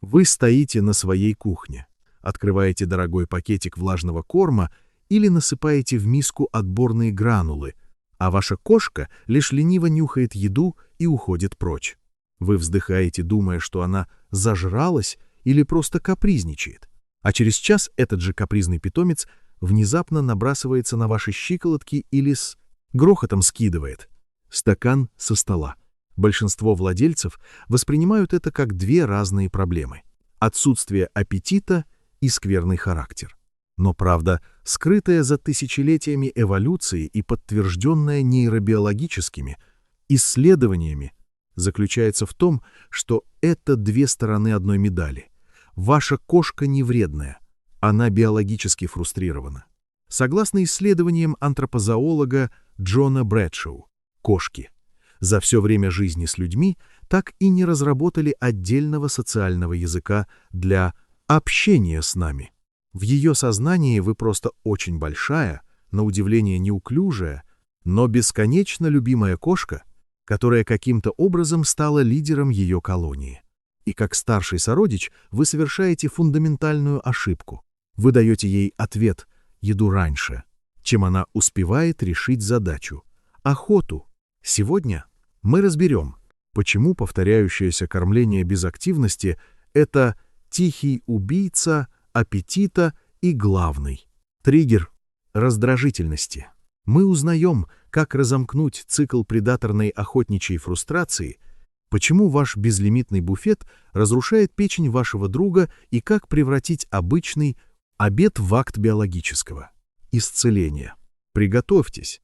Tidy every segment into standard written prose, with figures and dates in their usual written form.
Вы стоите на своей кухне, открываете дорогой пакетик влажного корма или насыпаете в миску отборные гранулы, а ваша кошка лишь лениво нюхает еду и уходит прочь. Вы вздыхаете, думая, что она зажралась или просто капризничает, а через час этот же капризный питомец внезапно набрасывается на ваши щиколотки или с грохотом скидывает стакан со стола. Большинство владельцев воспринимают это как две разные проблемы – отсутствие аппетита и скверный характер. Но правда, скрытая за тысячелетиями эволюции и подтвержденная нейробиологическими исследованиями, заключается в том, что это две стороны одной медали. Ваша кошка не вредная, она биологически фрустрирована. Согласно исследованиям антропозоолога Джона Брэдшоу, кошки за все время жизни с людьми так и не разработали отдельного социального языка для общения с нами. В ее сознании вы просто очень большая, на удивление неуклюжая, но бесконечно любимая кошка, которая каким-то образом стала лидером ее колонии. И как старший сородич вы совершаете фундаментальную ошибку. Вы даете ей ответ, еду раньше, чем она успевает решить задачу – охоту. Сегодня мы разберем, почему повторяющееся кормление без активности – это тихий убийца аппетита и главный триггер раздражительности. Мы узнаем, как разомкнуть цикл предаторной охотничьей фрустрации, почему ваш безлимитный буфет разрушает печень вашего друга и как превратить обычный обед в акт биологического исцеления. Приготовьтесь.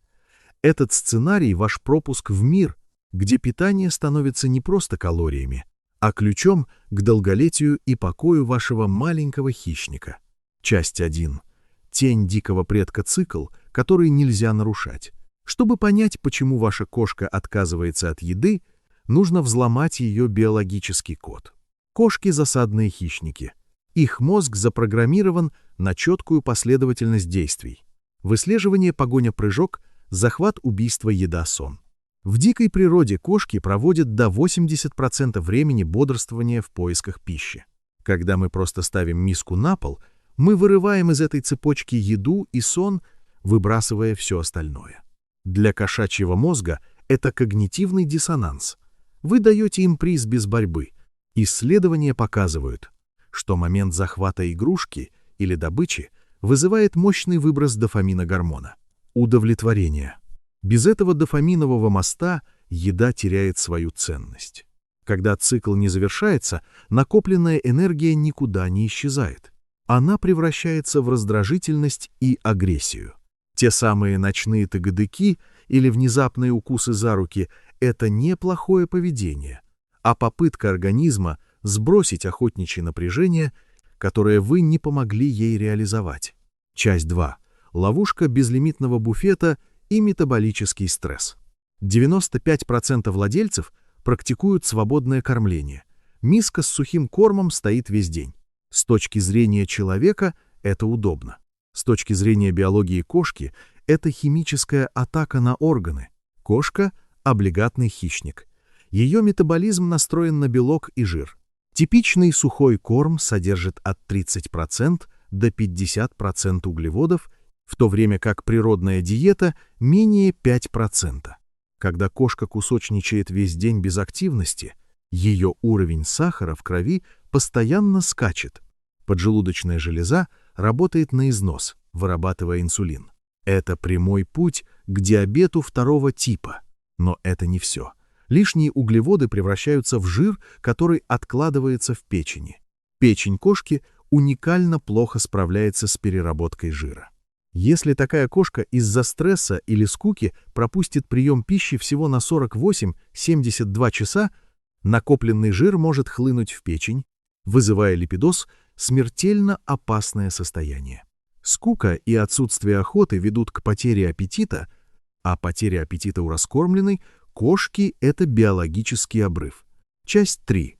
Этот сценарий – ваш пропуск в мир, где питание становится не просто калориями, а ключом к долголетию и покою вашего маленького хищника. Часть 1. Тень дикого предка цикл, который нельзя нарушать. Чтобы понять, почему ваша кошка отказывается от еды, нужно взломать ее биологический код. Кошки – засадные хищники. Их мозг запрограммирован на четкую последовательность действий. Выслеживание, погоня, прыжок, захват, убийство, еда, сон. В дикой природе кошки проводят до 80% времени бодрствования в поисках пищи. Когда мы просто ставим миску на пол, мы вырываем из этой цепочки еду и сон, выбрасывая все остальное. Для кошачьего мозга это когнитивный диссонанс. Вы даете им приз без борьбы. Исследования показывают, что момент захвата игрушки или добычи вызывает мощный выброс дофамина-гормона – удовлетворение. Без этого дофаминового моста еда теряет свою ценность. Когда цикл не завершается, накопленная энергия никуда не исчезает. Она превращается в раздражительность и агрессию. Те самые ночные тыгадыки или внезапные укусы за руки – это не плохое поведение, а попытка организма сбросить охотничье напряжение, которое вы не помогли ей реализовать. Часть 2. Ловушка безлимитного буфета и метаболический стресс. 95% владельцев практикуют свободное кормление. Миска с сухим кормом стоит весь день. С точки зрения человека это удобно. С точки зрения биологии кошки это химическая атака на органы. Кошка – облигатный хищник. Ее метаболизм настроен на белок и жир. Типичный сухой корм содержит от 30% до 50% углеводов, в то время как природная диета – менее 5%. Когда кошка кусочничает весь день без активности, ее уровень сахара в крови постоянно скачет. Поджелудочная железа работает на износ, вырабатывая инсулин. Это прямой путь к диабету второго типа. Но это не все. Лишние углеводы превращаются в жир, который откладывается в печени. Печень кошки уникально плохо справляется с переработкой жира. Если такая кошка из-за стресса или скуки пропустит прием пищи всего на 48-72 часа, накопленный жир может хлынуть в печень, вызывая липидоз, смертельно опасное состояние. Скука и отсутствие охоты ведут к потере аппетита, а потеря аппетита у раскормленной кошки – это биологический обрыв. Часть 3.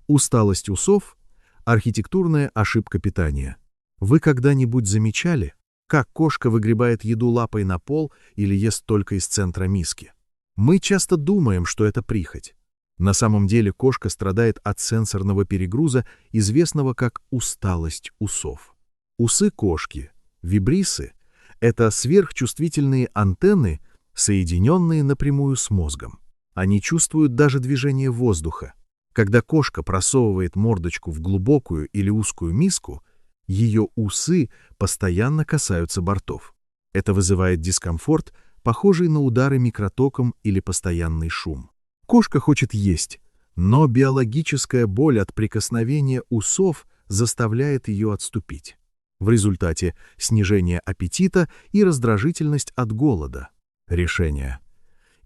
Усталость усов – архитектурная ошибка питания. Вы когда-нибудь замечали, как кошка выгребает еду лапой на пол или ест только из центра миски? Мы часто думаем, что это прихоть. На самом деле кошка страдает от сенсорного перегруза, известного как усталость усов. Усы кошки, вибрисы, это сверхчувствительные антенны, соединенные напрямую с мозгом. Они чувствуют даже движение воздуха. Когда кошка просовывает мордочку в глубокую или узкую миску, ее усы постоянно касаются бортов. Это вызывает дискомфорт, похожий на удары микротоком или постоянный шум. Кошка хочет есть, но биологическая боль от прикосновения усов заставляет ее отступить. В результате снижение аппетита и раздражительность от голода. Решение.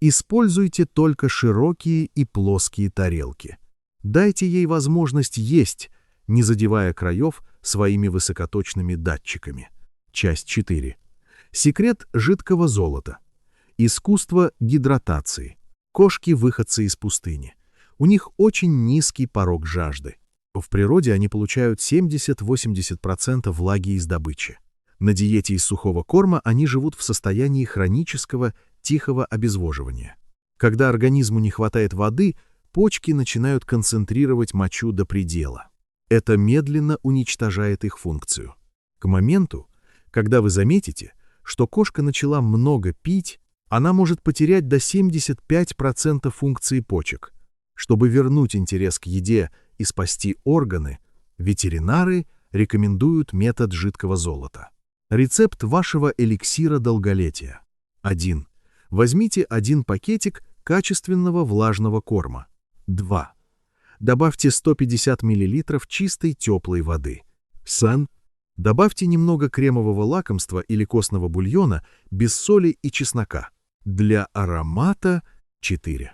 Используйте только широкие и плоские тарелки. Дайте ей возможность есть, не задевая краев своими высокоточными датчиками. Часть 4. Секрет жидкого золота. Искусство гидратации. Кошки-выходцы из пустыни. У них очень низкий порог жажды. В природе они получают 70-80% влаги из добычи. На диете из сухого корма они живут в состоянии хронического тихого обезвоживания. Когда организму не хватает воды, почки начинают концентрировать мочу до предела. Это медленно уничтожает их функцию. К моменту, когда вы заметите, что кошка начала много пить, она может потерять до 75% функции почек. Чтобы вернуть интерес к еде и спасти органы, ветеринары рекомендуют метод жидкого золота. Рецепт вашего эликсира долголетия. 1. Возьмите 1 пакетик качественного влажного корма. 2. Добавьте 150 мл чистой теплой воды. Сан. Добавьте немного кремового лакомства или костного бульона без соли и чеснока. Для аромата 4.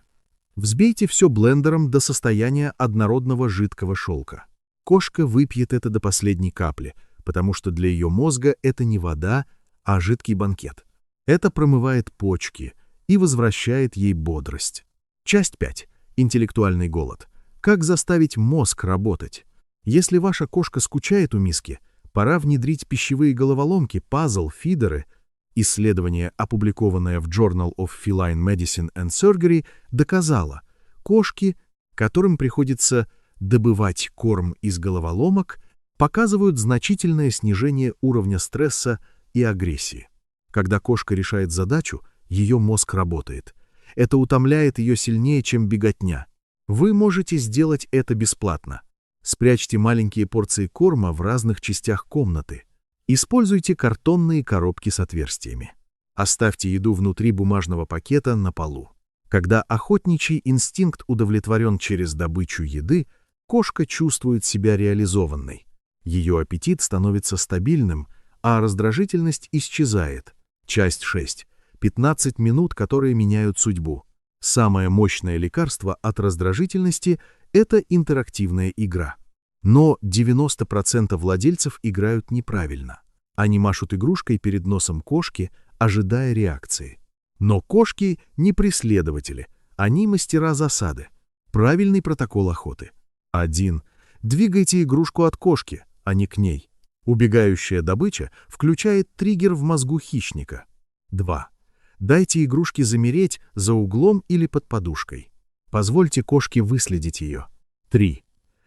Взбейте все блендером до состояния однородного жидкого шелка. Кошка выпьет это до последней капли, потому что для ее мозга это не вода, а жидкий банкет. Это промывает почки и возвращает ей бодрость. Часть 5. Интеллектуальный голод. Как заставить мозг работать? Если ваша кошка скучает у миски, пора внедрить пищевые головоломки, пазл, фидеры. Исследование, опубликованное в Journal of Feline Medicine and Surgery, доказало, кошки, которым приходится добывать корм из головоломок, показывают значительное снижение уровня стресса и агрессии. Когда кошка решает задачу, ее мозг работает. Это утомляет ее сильнее, чем беготня. Вы можете сделать это бесплатно. Спрячьте маленькие порции корма в разных частях комнаты. Используйте картонные коробки с отверстиями. Оставьте еду внутри бумажного пакета на полу. Когда охотничий инстинкт удовлетворен через добычу еды, кошка чувствует себя реализованной. Ее аппетит становится стабильным, а раздражительность исчезает. Часть 6. 15 минут, которые меняют судьбу. Самое мощное лекарство от раздражительности – это интерактивная игра. Но 90% владельцев играют неправильно. Они машут игрушкой перед носом кошки, ожидая реакции. Но кошки не преследователи, они мастера засады. Правильный протокол охоты. 1. Двигайте игрушку от кошки, а не к ней. Убегающая добыча включает триггер в мозгу хищника. 2. Дайте игрушке замереть за углом или под подушкой. Позвольте кошке выследить ее. 3.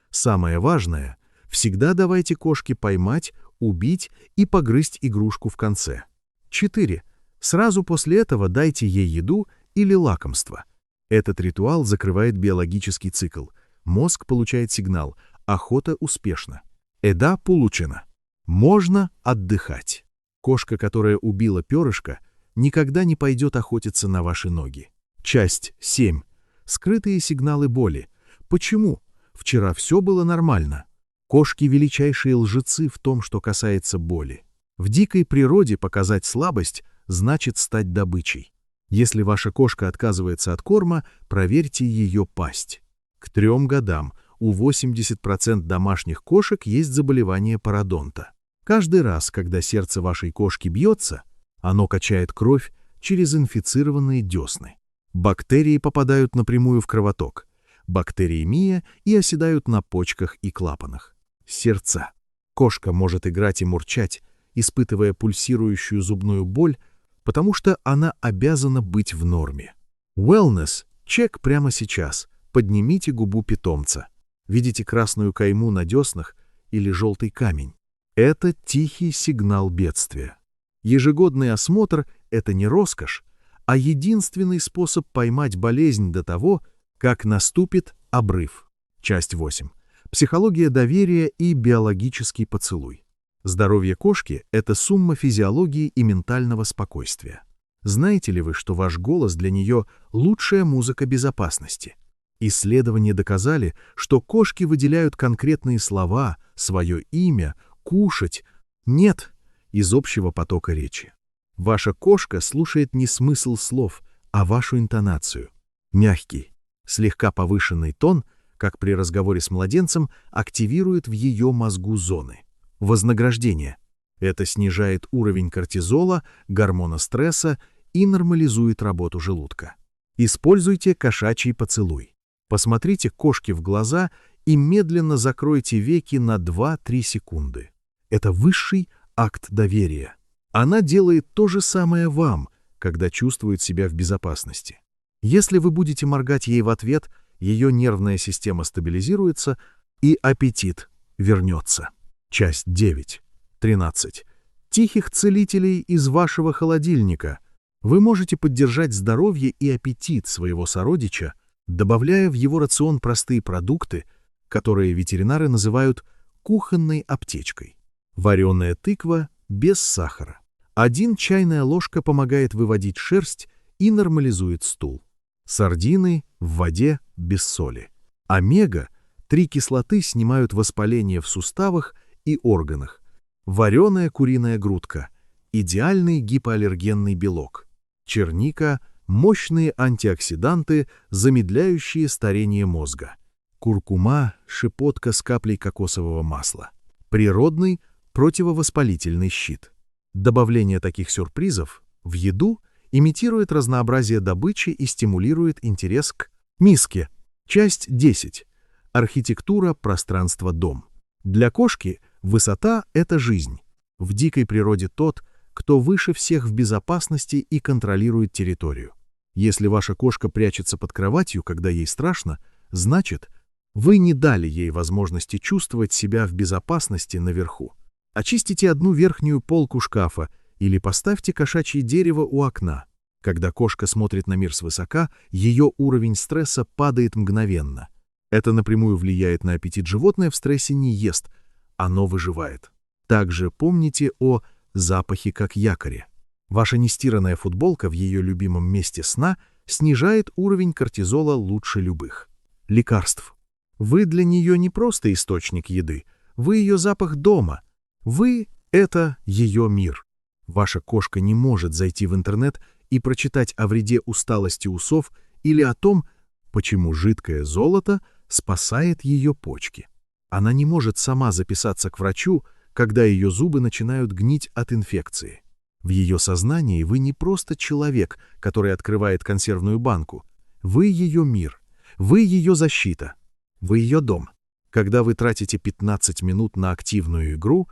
Самое важное – всегда давайте кошке поймать, убить и погрызть игрушку в конце. 4. Сразу после этого дайте ей еду или лакомство. Этот ритуал закрывает биологический цикл. Мозг получает сигнал «охота успешна». Еда получена. Можно отдыхать. Кошка, которая убила перышко, никогда не пойдет охотиться на ваши ноги. Часть 7. Скрытые сигналы боли. Почему? Вчера все было нормально. Кошки – величайшие лжецы в том, что касается боли. В дикой природе показать слабость значит стать добычей. Если ваша кошка отказывается от корма, проверьте ее пасть. К 3 годам у 80% домашних кошек есть заболевание пародонта. Каждый раз, когда сердце вашей кошки бьется, оно качает кровь через инфицированные десны. Бактерии попадают напрямую в кровоток. Бактериемия и оседают на почках и клапанах. Сердца. Кошка может играть и мурчать, испытывая пульсирующую зубную боль, потому что она обязана быть в норме. Wellness. Чек прямо сейчас. Поднимите губу питомца. Видите красную кайму на деснах или желтый камень? Это тихий сигнал бедствия. Ежегодный осмотр – это не роскошь, а единственный способ поймать болезнь до того, как наступит обрыв. Часть 8. Психология доверия и биологический поцелуй. Здоровье кошки – это сумма физиологии и ментального спокойствия. Знаете ли вы, что ваш голос для нее – лучшая музыка безопасности? Исследования доказали, что кошки выделяют конкретные слова, свое имя, кушать, нет, из общего потока речи. Ваша кошка слушает не смысл слов, а вашу интонацию. Мягкий, слегка повышенный тон, как при разговоре с младенцем, активирует в ее мозгу зоны. Вознаграждение. Это снижает уровень кортизола, гормона стресса и нормализует работу желудка. Используйте кошачий поцелуй. Посмотрите кошке в глаза и медленно закройте веки на 2-3 секунды. Это высший акт доверия. Она делает то же самое вам, когда чувствует себя в безопасности. Если вы будете моргать ей в ответ, ее нервная система стабилизируется и аппетит вернется. Часть 9. 13. Тихих целителей из вашего холодильника. Вы можете поддержать здоровье и аппетит своего сородича, добавляя в его рацион простые продукты, которые ветеринары называют кухонной аптечкой. Вареная тыква без сахара. 1 чайная ложка помогает выводить шерсть и нормализует стул. Сардины в воде без соли. Омега – 3 кислоты снимают воспаление в суставах и органах. Вареная куриная грудка – идеальный гипоаллергенный белок. Черника – мощные антиоксиданты, замедляющие старение мозга. Куркума – щепотка с каплей кокосового масла. Природный противовоспалительный щит. Добавление таких сюрпризов в еду имитирует разнообразие добычи и стимулирует интерес к миске. Часть 10. Архитектура пространства дом. Для кошки высота – это жизнь. В дикой природе тот, кто выше всех в безопасности и контролирует территорию. Если ваша кошка прячется под кроватью, когда ей страшно, значит, вы не дали ей возможности чувствовать себя в безопасности наверху. Очистите одну верхнюю полку шкафа или поставьте кошачье дерево у окна. Когда кошка смотрит на мир свысока, ее уровень стресса падает мгновенно. Это напрямую влияет на аппетит. Животное в стрессе не ест, оно выживает. Также помните о запахе как якоре. Ваша нестиранная футболка в ее любимом месте сна снижает уровень кортизола лучше любых лекарств. Вы для нее не просто источник еды, вы ее запах дома. Вы — это ее мир. Ваша кошка не может зайти в интернет и прочитать о вреде усталости усов или о том, почему жидкое золото спасает ее почки. Она не может сама записаться к врачу, когда ее зубы начинают гнить от инфекции. В ее сознании вы не просто человек, который открывает консервную банку. Вы ее мир, вы ее защита, вы ее дом. Когда вы тратите 15 минут на активную игру,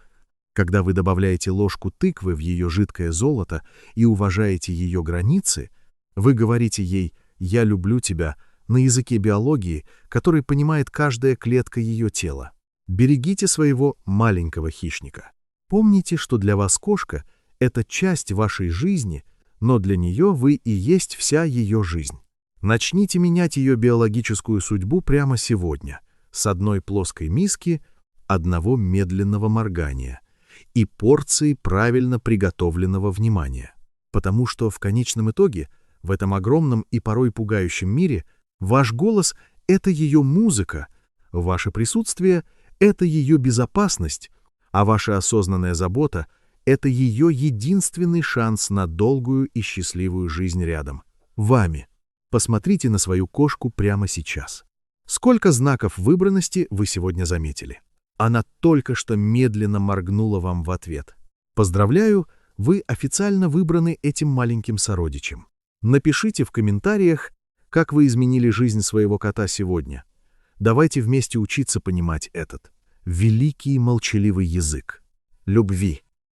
когда вы добавляете ложку тыквы в ее жидкое золото и уважаете ее границы, вы говорите ей «я люблю тебя» на языке биологии, который понимает каждая клетка ее тела. Берегите своего маленького хищника. Помните, что для вас кошка — это часть вашей жизни, но для нее вы и есть вся ее жизнь. Начните менять ее биологическую судьбу прямо сегодня, с одной плоской миски, одного медленного моргания и порции правильно приготовленного внимания. Потому что в конечном итоге, в этом огромном и порой пугающем мире, ваш голос — это ее музыка, ваше присутствие — это ее безопасность, а ваша осознанная забота — это ее единственный шанс на долгую и счастливую жизнь рядом. Вами. Посмотрите на свою кошку прямо сейчас. Сколько знаков выбранности вы сегодня заметили? Она только что медленно моргнула вам в ответ. Поздравляю, вы официально выбраны этим маленьким сородичем. Напишите в комментариях, как вы изменили жизнь своего кота сегодня. Давайте вместе учиться понимать этот великий молчаливый язык любви.